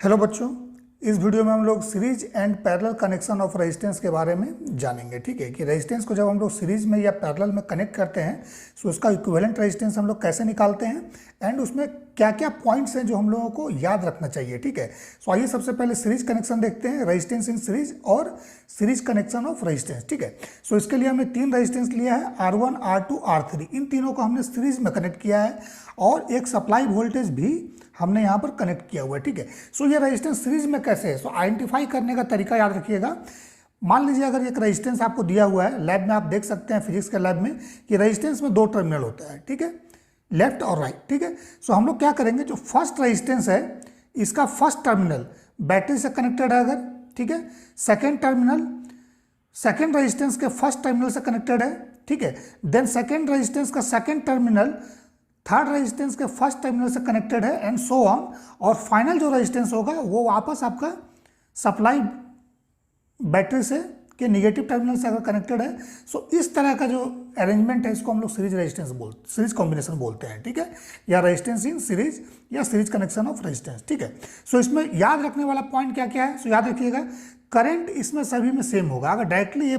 Hello बच्चों, इस video में हम लोग series and parallel connection of resistance के बारे में जानेंगे। ठीक है कि रेजिस्टेंस को जब हम लोग सीरीज में या पैरेलल में कनेक्ट करते हैं तो उसका इक्विवेलेंट रेजिस्टेंस हम लोग कैसे निकालते हैं एंड उसमें क्या क्या पॉइंट्स हैं जो हम लोगों को याद रखना चाहिए। ठीक है, सो आइए सबसे पहले सीरीज कनेक्शन देखते हैं, रेजिस्टेंस इन सीरीज और सीरीज कनेक्शन ऑफ रेजिस्टेंस। ठीक है, सो इसके लिए हमने तीन रेजिस्टेंस लिया है, R1, R2, R3। इन तीनों को हमने सीरीज में कनेक्ट किया है और एक सप्लाई वोल्टेज भी हमने यहाँ पर कनेक्ट किया हुआ है। ठीक है, सो ये रेजिस्टेंस सीरीज में कैसे है, सो आइडेंटिफाई करने का तरीका याद रखिएगा। मान लीजिए अगर एक रेजिस्टेंस आपको दिया हुआ है, लैब में आप देख सकते हैं फिजिक्स के लैब में कि रेजिस्टेंस में दो टर्मिनल होता है। ठीक है, लेफ्ट और राइट। ठीक है, सो हम लोग क्या करेंगे, जो फर्स्ट रेजिस्टेंस है इसका फर्स्ट टर्मिनल बैटरी से कनेक्टेड है अगर, ठीक है, सेकेंड टर्मिनल सेकेंड रेजिस्टेंस के फर्स्ट टर्मिनल से कनेक्टेड है। ठीक है, देन सेकेंड रेजिस्टेंस का सेकेंड टर्मिनल थर्ड रेजिस्टेंस के फर्स्ट टर्मिनल से कनेक्टेड है एंड सो ऑन, और फाइनल जो रेजिस्टेंस होगा वो वापस आपका सप्लाई बैटरी से के निगेटिव टर्मिनल से अगर कनेक्टेड है। सो इस तरह का जो अरेंजमेंट है इसको हम लोग सीरीज रेजिस्टेंस सीरीज कॉम्बिनेशन बोलते हैं। ठीक है, या रेजिस्टेंस इन सीरीज या सीरीज कनेक्शन ऑफ रेजिस्टेंस। ठीक है, सो इसमें याद रखने वाला पॉइंट क्या क्या है, सो याद रखिएगा करंट इसमें सभी में सेम होगा। अगर डायरेक्टली ये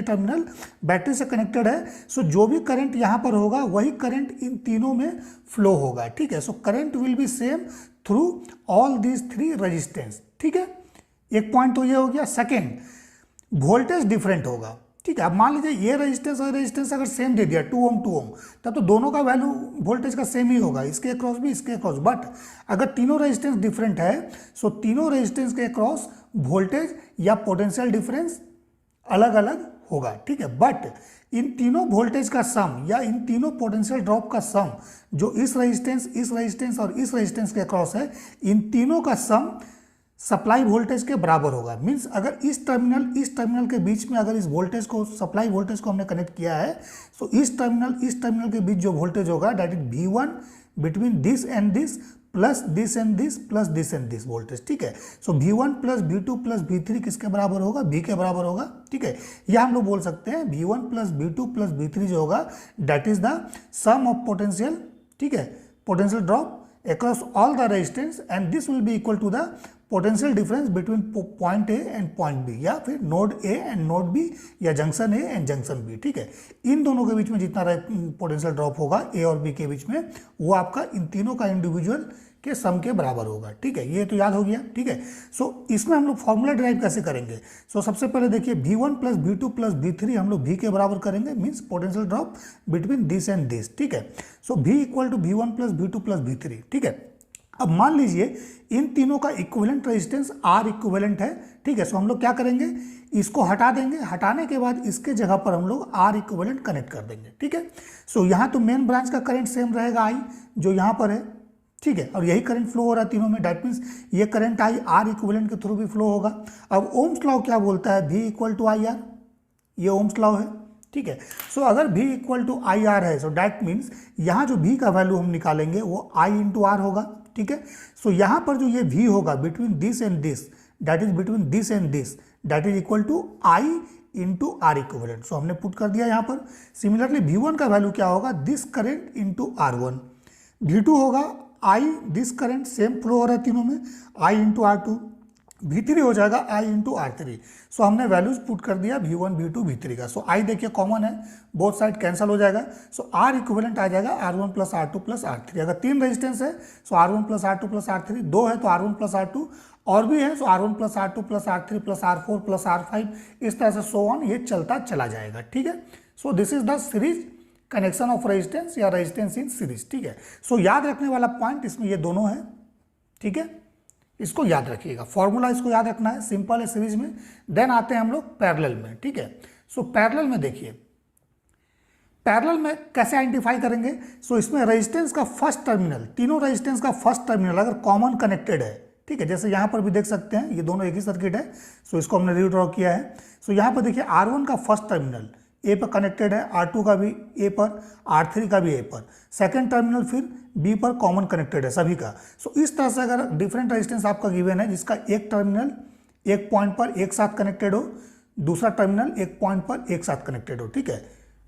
टर्मिनल बैटरी से कनेक्टेड है, सो जो भी करंट यहाँ पर होगा वही करंट इन तीनों में फ्लो होगा। ठीक है, so current will be same through all these three resistance. ठीक है, एक पॉइंट तो ये हो गया। सेकेंड, वोल्टेज डिफरेंट होगा। ठीक है, अब मान लीजिए ये रेजिस्टेंस और रेजिस्टेंस अगर सेम दे दिया 2 ओम 2 ओम, तब तो दोनों का वैल्यू वोल्टेज का सेम ही होगा, इसके अक्रॉस भी इसके अक्रॉस। बट अगर तीनों रेजिस्टेंस डिफरेंट है, सो तीनों रेजिस्टेंस के अक्रॉस वोल्टेज या पोटेंशियल डिफरेंस अलग अलग होगा। ठीक है, बट इन तीनों वोल्टेज का सम या इन तीनों पोटेंशियल ड्रॉप का सम जो इस रेजिस्टेंस और इस रेजिस्टेंस के अक्रॉस है, इन तीनों का सम सप्लाई वोल्टेज के बराबर होगा। मींस अगर इस टर्मिनल के बीच में अगर इस वोल्टेज को सप्लाई वोल्टेज को हमने कनेक्ट किया है, तो इस टर्मिनल के बीच जो वोल्टेज होगा that is V1 between this and this plus this and this plus this and this voltage. ठीक है, सो V1 plus V2 plus V3 किसके बराबर होगा, V के बराबर होगा। ठीक है, यह हम लोग बोल सकते हैं V1 plus V2 plus V3 जो होगा that is the sum of potential, ठीक है, potential drop across all the resistance and this will be equal to the potential difference between point A and point B, या फिर node A and node B या junction A and junction B। ठीक है, इन दोनों के बीच में जितना potential drop होगा A और B के बीच में, वो आपका इन तीनों का इंडिविजुअल के सम के बराबर होगा। ठीक है, ये तो याद हो गया। ठीक है, सो इसमें हम लोग फॉर्मूला ड्राइव कैसे करेंगे, सो सबसे पहले देखिए V1 plus V2 plus V3 हम लोग V के बराबर करेंगे, means potential drop between this and this. ठीक है, so V equal to V1 plus V2 plus V3। ठीक है, अब मान लीजिए इन तीनों का इक्विवेलेंट रेजिस्टेंस R इक्विवेलेंट है। ठीक है, सो हम लोग क्या करेंगे, इसको हटा देंगे, हटाने के बाद इसके जगह पर हम लोग R इक्विवेलेंट कनेक्ट कर देंगे। ठीक है, सो यहाँ तो मेन ब्रांच का करंट सेम रहेगा I जो यहाँ पर है। ठीक है, और यही करंट फ्लो हो रहा है तीनों में, दैट मीन्स ये करंट I R इक्विवेलेंट के थ्रू भी फ्लो होगा। अब ओम्स लॉ क्या बोलता है, V इक्वल टू IR, ये ओम्स लॉ है। ठीक है, सो अगर V इक्वल टू IR है, सो दैट मीन्स यहाँ जो V का वैल्यू हम निकालेंगे वो I इंटू R होगा। ठीक है, सो यहाँ पर जो ये V होगा between this and this, that is between this and this, that is equal to I into R equivalent. So हमने पुट कर दिया यहाँ पर। सिमिलरली V1 का वैल्यू क्या होगा, this current into R1। V2 होगा I, this current same flow हो रहा है तीनों में, I इंटू R2। V3 हो जाएगा I इंटू R3। सो हमने वैल्यूज पुट कर दिया V1, V2, V3 का। सो I देखिए कॉमन है, बोथ साइड कैंसिल हो जाएगा। सो R इक्विवेलेंट आ जाएगा R1 plus R2 plus R3। अगर तीन रेजिस्टेंस है सो R1 plus R2 plus R3, दो है तो R1 प्लस R2, और भी है सो R1 plus R2 plus R3 plus R4 plus R5, इस तरह से सो ऑन ये चलता चला जाएगा। ठीक है, so this is the series connection of resistance या रेजिस्टेंस इन सीरीज। ठीक है, सो याद रखने वाला पॉइंट इसमें ये दोनों है। ठीक है, इसको याद रखिएगा, फॉर्मूला इसको याद रखना है, सिंपल है सीरीज में। देन आते हैं हम लोग पैरेलल में। ठीक है, सो पैरेलल में देखिए, पैरेलल में कैसे आइडेंटिफाई करेंगे, सो इसमें रेजिस्टेंस का फर्स्ट टर्मिनल, तीनों रेजिस्टेंस का फर्स्ट टर्मिनल अगर कॉमन कनेक्टेड है, ठीक है, जैसे यहाँ पर भी देख सकते हैं ये दोनों एक ही सर्किट है, सो इसको हमने रीड्रॉ किया है। सो यहाँ पर देखिए R1 का फर्स्ट टर्मिनल A पर कनेक्टेड है, R2 का भी A पर, R3 का भी A पर, सेकेंड टर्मिनल फिर B पर कॉमन कनेक्टेड है सभी का। सो इस तरह से अगर डिफरेंट रेजिस्टेंस आपका गिवन है जिसका एक टर्मिनल एक पॉइंट पर एक साथ कनेक्टेड हो, दूसरा टर्मिनल एक पॉइंट पर एक साथ कनेक्टेड हो। ठीक है,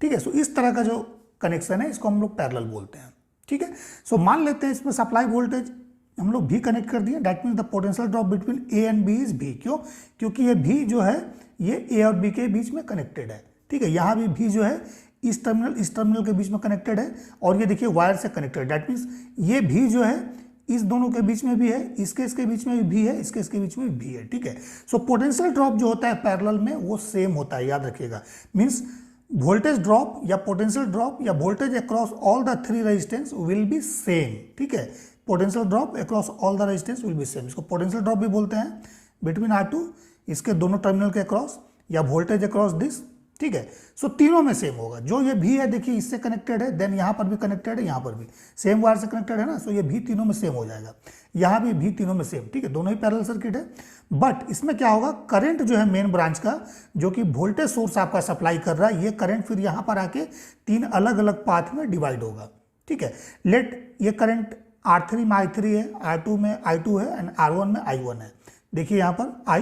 ठीक है, सो इस तरह का जो कनेक्शन है इसको हम लोग पैरेलल बोलते हैं। ठीक है, सो मान लेते हैं इसमें सप्लाई वोल्टेज हम लोग भी कनेक्ट कर दिए, that means the potential drop between A and B is भी। क्यों? क्योंकि ये भी जो है ये ए और बी के बीच में कनेक्टेड है, ठीक है। यहाँ भी जो है इस टर्मिनल के बीच में कनेक्टेड है, और ये देखिए वायर से कनेक्टेड, दैट मीन्स ये भी जो है इस दोनों के बीच में भी है, इसके बीच में भी है, इसके बीच में भी है, ठीक है। सो पोटेंशियल ड्रॉप जो होता है पैरेलल में वो सेम होता है, याद रखिएगा। मीन्स वोल्टेज ड्रॉप या पोटेंशियल ड्रॉप या voltage across all the three resistance will be same, ठीक है। Potential drop across all the resistance will be same, इसको पोटेंशियल ड्रॉप भी बोलते हैं बिटवीन R2, इसके दोनों टर्मिनल के अक्रॉस, या वोल्टेज अक्रॉस दिस, ठीक है। सो तीनों में सेम होगा। जो ये भी है देखिए इससे कनेक्टेड है, देन यहाँ पर भी कनेक्टेड है, यहाँ पर भी सेम वायर से कनेक्टेड है ना, सो ये भी तीनों में सेम हो जाएगा। यहाँ भी तीनों में सेम, ठीक है, दोनों ही पैरेलल सर्किट है। बट इसमें क्या होगा, करंट जो है मेन ब्रांच का जो कि वोल्टेज सोर्स आपका सप्लाई कर रहा है, ये करंट फिर यहाँ पर आके तीन अलग अलग पाथ में डिवाइड होगा, ठीक है। लेट ये करंट R3 में I3 है, R2 में I2 है एंड R1 में I1 है। देखिए यहाँ पर I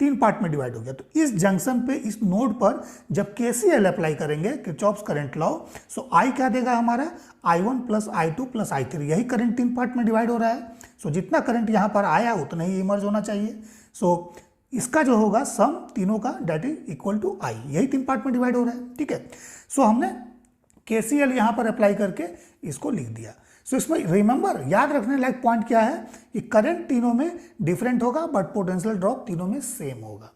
तीन पार्ट में डिवाइड हो गया। तो इस जंक्शन पे, इस नोड पर जब KCL अप्लाई करेंगे, Kirchhoff's current law, so I क्या देगा हमारा, I1 plus I2 plus I3, यही करंट तीन पार्ट में डिवाइड हो रहा है। सो जितना करंट यहाँ पर आया उतना ही इमर्ज होना चाहिए। सो इसका जो होगा सम तीनों का that is equal to I, यही तीन पार्ट में डिवाइड हो रहा है, ठीक है। सो हमने KCL यहाँ पर अप्लाई करके इसको लिख दिया। सो इसमें रिमेंबर, याद रखने लायक पॉइंट क्या है कि करंट तीनों में डिफरेंट होगा बट पोटेंशियल ड्रॉप तीनों में सेम होगा,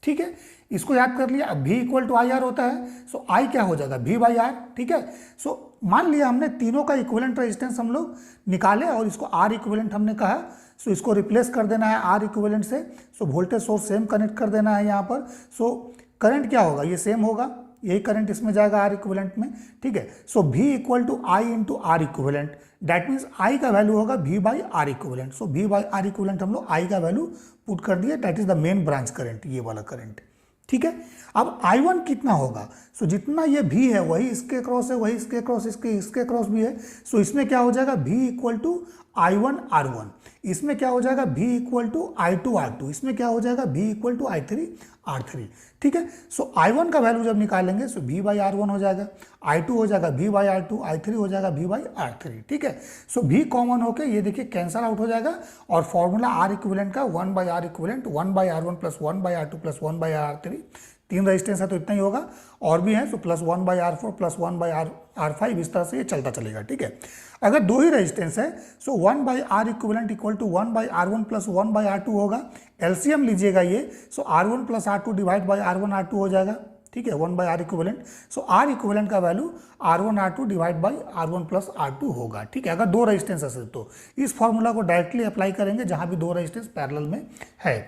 ठीक है। इसको याद कर लिया। अब V इक्वल टू IR होता है, सो I क्या हो जाएगा, V/R, ठीक है। सो मान लिया हमने तीनों का इक्विवेलेंट रेजिस्टेंस हम लोग निकाले और इसको R इक्विवेलेंट हमने कहा, सो इसको रिप्लेस कर देना है R इक्विवेलेंट से। So voltage source same connect कर देना है यहाँ पर। सो करंट क्या होगा, ये सेम होगा, यही करंट इसमें जाएगा R इक्विवेलेंट में, ठीक है। So V equal to I into R equivalent, that means I का वैल्यू होगा V/R इक्विवेलेंट। सो V/R इक्विवेलेंट हम लोग I का वैल्यू पुट कर दिए, that is the main branch current, ये वाला करंट, ठीक है। अब I1 कितना होगा, सो जितना ये V है वही इसके क्रॉस है, वही इसके क्रॉस, इसके क्रॉस भी है। सो इसमें क्या हो जाएगा, V equal to I1 R1, इसमें क्या हो जाएगा V equal to I2 R2, इसमें क्या हो जाएगा V equal to I3 R3, ठीक है। सो I1 का वैल्यू जब निकालेंगे सो V/R1 हो जाएगा, I2 हो जाएगा V/R2, I3 हो जाएगा V/R3, ठीक है। सो V कॉमन होके ये देखिए कैंसल आउट हो जाएगा और फॉर्मूला R इक्विवेलेंट का 1/R equivalent 1/R1 plus 1/R2 plus 1/R3, तीन रेजिस्टेंस है तो इतना ही होगा, और भी है तो प्लस 1/R4 प्लस 1/R5, इस तरह से ये चलता चलेगा, ठीक है। अगर दो ही रेजिस्टेंस है so 1/R equivalent equal to 1/R1 plus 1/R2 होगा। एलसीएम लीजिएगा ये, सो R1 plus R2 divide by R1 R2 हो जाएगा, ठीक है, 1/R इक्विवेलेंट। सो R इक्विवेलेंट का value R1 R2 divide by R1 plus R2 होगा, ठीक है। अगर दो रेजिस्टेंस है तो इस फॉर्मूला को डायरेक्टली अप्लाई करेंगे जहां भी दो रेजिस्टेंस पैरेलल में है,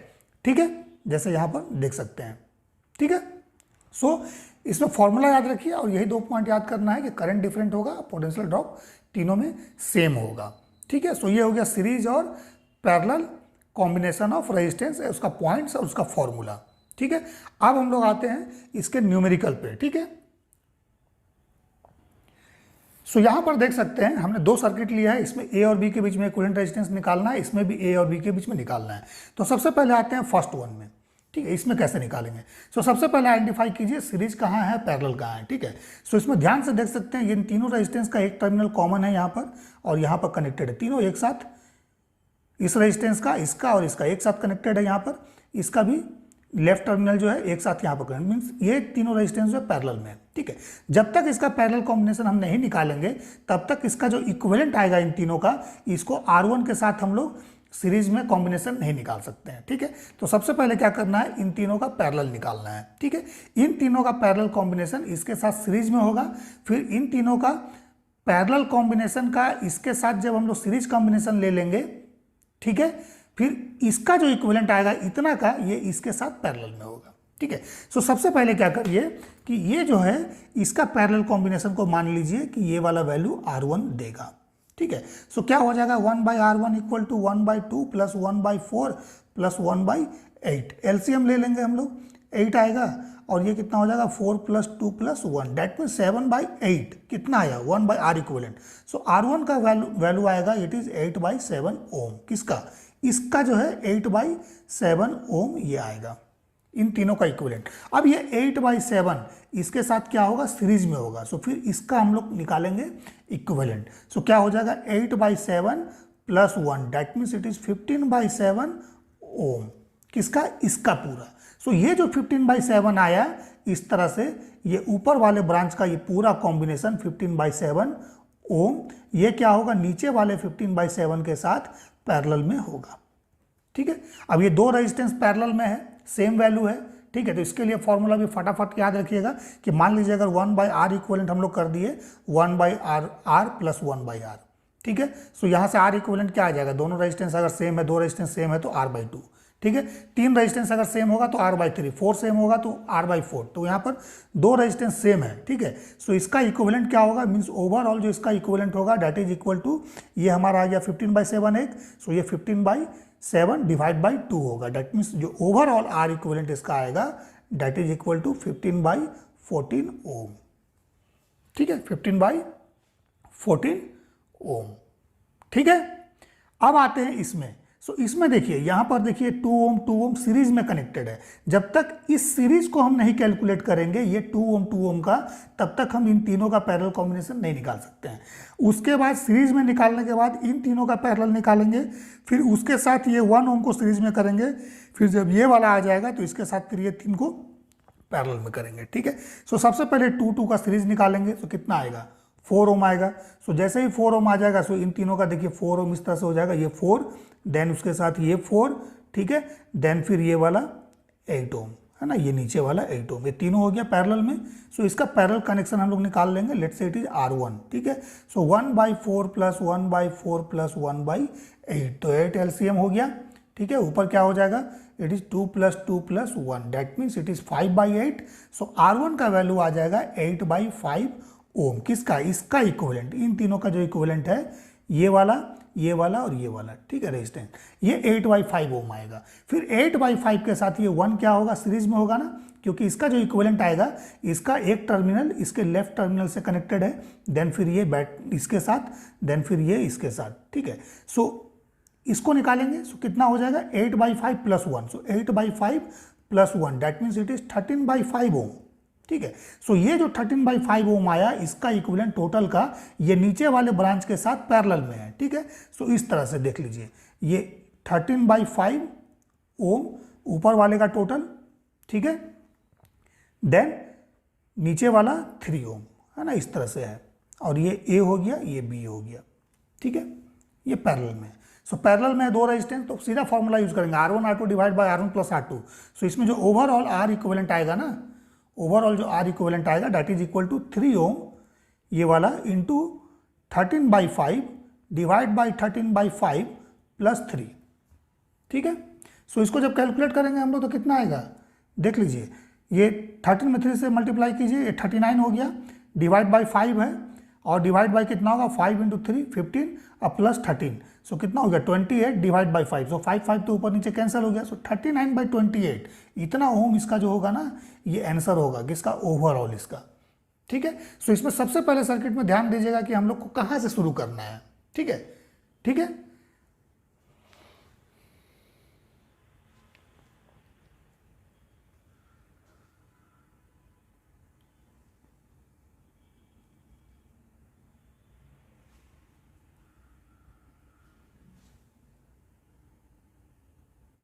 ठीक है, जैसे यहाँ पर देख सकते हैं, ठीक है। सो इसमें फॉर्मूला याद रखिए और यही दो पॉइंट याद करना है कि करंट डिफरेंट होगा, पोटेंशियल ड्रॉप तीनों में सेम होगा, ठीक है। सो ये हो गया सीरीज और पैरेलल कॉम्बिनेशन ऑफ रेजिस्टेंस, उसका पॉइंट्स और उसका फॉर्मूला, ठीक है। अब हम लोग आते हैं इसके न्यूमेरिकल पे, ठीक है। सो यहां पर देख सकते हैं हमने दो सर्किट लिया है, इसमें ए और बी के बीच में इक्विवेलेंट रेजिस्टेंस निकालना है, इसमें भी ए और बी के बीच में निकालना है। तो सबसे पहले आते हैं फर्स्ट वन में, ठीक है, इसमें कैसे निकालेंगे। सो सबसे पहले आइडेंटिफाई कीजिए सीरीज कहाँ है, पैरेलल कहाँ है, ठीक है। सो इसमें ध्यान से देख सकते हैं ये तीनों रेजिस्टेंस का एक टर्मिनल कॉमन है यहाँ पर और यहाँ पर कनेक्टेड है, तीनों एक साथ, इस रेजिस्टेंस का, इसका और इसका एक साथ कनेक्टेड है यहाँ पर, इसका भी लेफ्ट टर्मिनल जो है एक साथ यहाँ पर कनेक्ट, मीन्स ये तीनों रेजिस्टेंस जो है पैरेलल में, ठीक है। जब तक इसका पैरेलल कॉम्बिनेशन हम नहीं निकालेंगे तब तक इसका जो इक्विवेलेंट आएगा इन तीनों का, इसको R1 के साथ हम लोग सीरीज में कॉम्बिनेशन नहीं निकाल सकते हैं, ठीक है। तो सबसे पहले क्या करना है, इन तीनों का पैरेलल निकालना है, ठीक है। इन तीनों का पैरेलल कॉम्बिनेशन इसके साथ सीरीज में होगा, फिर इन तीनों का पैरेलल कॉम्बिनेशन का इसके साथ जब हम लोग सीरीज कॉम्बिनेशन ले लेंगे, ठीक है, फिर इसका जो इक्विवेलेंट आएगा इतना का, ये इसके साथ पैरेलल में होगा, ठीक है। सो सबसे पहले क्या करिए कि ये जो है इसका पैरेलल कॉम्बिनेशन को मान लीजिए कि ये वाला वैल्यू R1 देगा, ठीक है। सो क्या हो जाएगा 1/R1 equal to 1/2 plus 1/4 plus 1/8, LCM ले लेंगे हम लोग, 8 आएगा और ये कितना हो जाएगा 4 प्लस 2 प्लस 1, दैट मीन 7/8, कितना आया 1/R इक्विवेलेंट। सो R1 का वैल्यू आएगा इट इज 8/7 ओम, किसका, इसका जो है 8/7 ओम ये आएगा, इन तीनों का इक्विवेलेंट। अब ये 8/7 इसके साथ क्या होगा, सीरीज में होगा, सो फिर इसका हम लोग निकालेंगे इक्विवेलेंट। सो क्या हो जाएगा 8/7 plus 1, that means it is 15/7 ओम। किसका? इसका पूरा। सो ये जो 15/7 आया, इस तरह से ये ऊपर वाले ब्रांच का ये पूरा कॉम्बिनेशन 15/7 ओम, ये क्या होगा? नीचे वाले 15/7 के साथ पैरेलल में होगा। ठीक है, अब ये दो रेजिस्टेंस पैरेलल में है, सेम वैल्यू है। ठीक है, तो इसके लिए फॉर्मूला भी फटाफट याद रखिएगा कि मान लीजिए अगर 1/R इक्विवेलेंट हम लोग कर दिए 1/R प्लस 1/R। ठीक है, सो यहाँ से R इक्विवेलेंट क्या आ जाएगा? दोनों रेजिस्टेंस अगर सेम है, दो रेजिस्टेंस सेम है तो R/2। ठीक है, तीन रेजिस्टेंस अगर सेम होगा तो R/3, 4 सेम होगा तो R/4। तो यहाँ पर दो रेजिस्टेंस सेम है। ठीक है, सो इसका इक्विवेलेंट क्या होगा? मीन्स ओवरऑल जो इसका इक्विवेलेंट होगा दैट इज इक्वल टू, ये हमारा आ गया 15/7 एक, सो ये 15/7 डिवाइड बाई 2 होगा। दैट मीन्स जो ओवरऑल R इक्विवेलेंट इसका आएगा दैट इज इक्वल टू 15/14 ओम। ठीक है, 15/14 ओम। ठीक है, अब आते हैं इसमें। सो इसमें देखिए, यहां पर देखिए 2 ओम सीरीज में कनेक्टेड है। जब तक इस सीरीज को हम नहीं कैलकुलेट करेंगे ये 2 ओम का, तब तक हम इन तीनों का पैरेलल कॉम्बिनेशन नहीं निकाल सकते हैं। उसके बाद सीरीज में निकालने के बाद इन तीनों का पैरेलल निकालेंगे, फिर उसके साथ ये 1 ओम को सीरीज में करेंगे, फिर जब ये वाला आ जाएगा तो इसके साथ फिर ये 3 को पैरेलल में करेंगे। ठीक है, सो सबसे पहले 2 का सीरीज निकालेंगे तो कितना आएगा? 4 ओम आएगा। सो जैसे ही 4 ओम आ जाएगा, सो इन तीनों का देखिए 4 ओम इस तरह से हो जाएगा, ये 4, देन उसके साथ ये 4, ठीक है, देन फिर ये वाला 8 ओम है ना, ये नीचे वाला 8 ओम, ये तीनों हो गया पैरेलल में। सो इसका पैरेलल कनेक्शन हम लोग निकाल लेंगे। Let's say it is R1। ठीक है, सो 1/4 प्लस 1/4 प्लस 1/8, तो 8 LCM हो गया। ठीक है, ऊपर क्या हो जाएगा? It is 2 + 2 + 1, that means it is 5/8। So R1 का वैल्यू आ जाएगा 8/5 ओम। किसका? इसका इक्विवेलेंट, इन तीनों का जो इक्विवेलेंट है, ये वाला और ये वाला। ठीक है, रेजिस्टेंस ये 8/5 ओम आएगा। फिर 8/5 के साथ ये 1 क्या होगा? सीरीज में होगा ना, क्योंकि इसका जो इक्विवेलेंट आएगा, इसका एक टर्मिनल इसके लेफ्ट टर्मिनल से कनेक्टेड है, देन फिर ये इसके साथ, देन फिर ये इसके साथ। ठीक है, सो इसको निकालेंगे। सो कितना हो जाएगा? 8/5 + 1, सो 8/5 + 1 दैट मीन्स इट इज 13/5 ओम। ठीक है, सो ये जो 13/5 ओम आया, इसका इक्विवेलेंट टोटल का ये नीचे वाले ब्रांच के साथ पैरेलल में है। ठीक है, सो इस तरह से देख लीजिए, ये 13/5 ओम ऊपर वाले का टोटल। ठीक है, देन नीचे वाला 3 ओम है ना, इस तरह से है, और ये A हो गया, ये B हो गया। ठीक है, ये पैरेलल में। सो पैरेलल में है दो रेजिस्टेंस, तो सीधा फॉर्मूला यूज करेंगे R1 divide by R1 + R2। सो इसमें जो ओवरऑल R इक्विवेलेंट आएगा ना, ओवरऑल जो R इक्विवेलेंट आएगा दैट इज इक्वल टू 3 ओम ये वाला इंटू 13/5 डिवाइड बाई 13/5 + 3। ठीक है, सो इसको जब कैलकुलेट करेंगे हम लोग तो कितना आएगा? देख लीजिए, ये 13 में 3 से मल्टीप्लाई कीजिए, ये 39 हो गया, डिवाइड बाई 5 है, और डिवाइड बाई कितना होगा? 5 × 3 15 और प्लस 13, सो कितना हो गया? 28 डिवाइड बाई 5, सो 5 तो ऊपर नीचे कैंसिल हो गया, सो 39/28 इतना ओम इसका जो होगा ना, ये आंसर होगा किसका? ओवरऑल इसका। ठीक है, सो इसमें सबसे पहले सर्किट में ध्यान दीजिएगा कि हम लोग को कहाँ से शुरू करना है। ठीक है, ठीक है।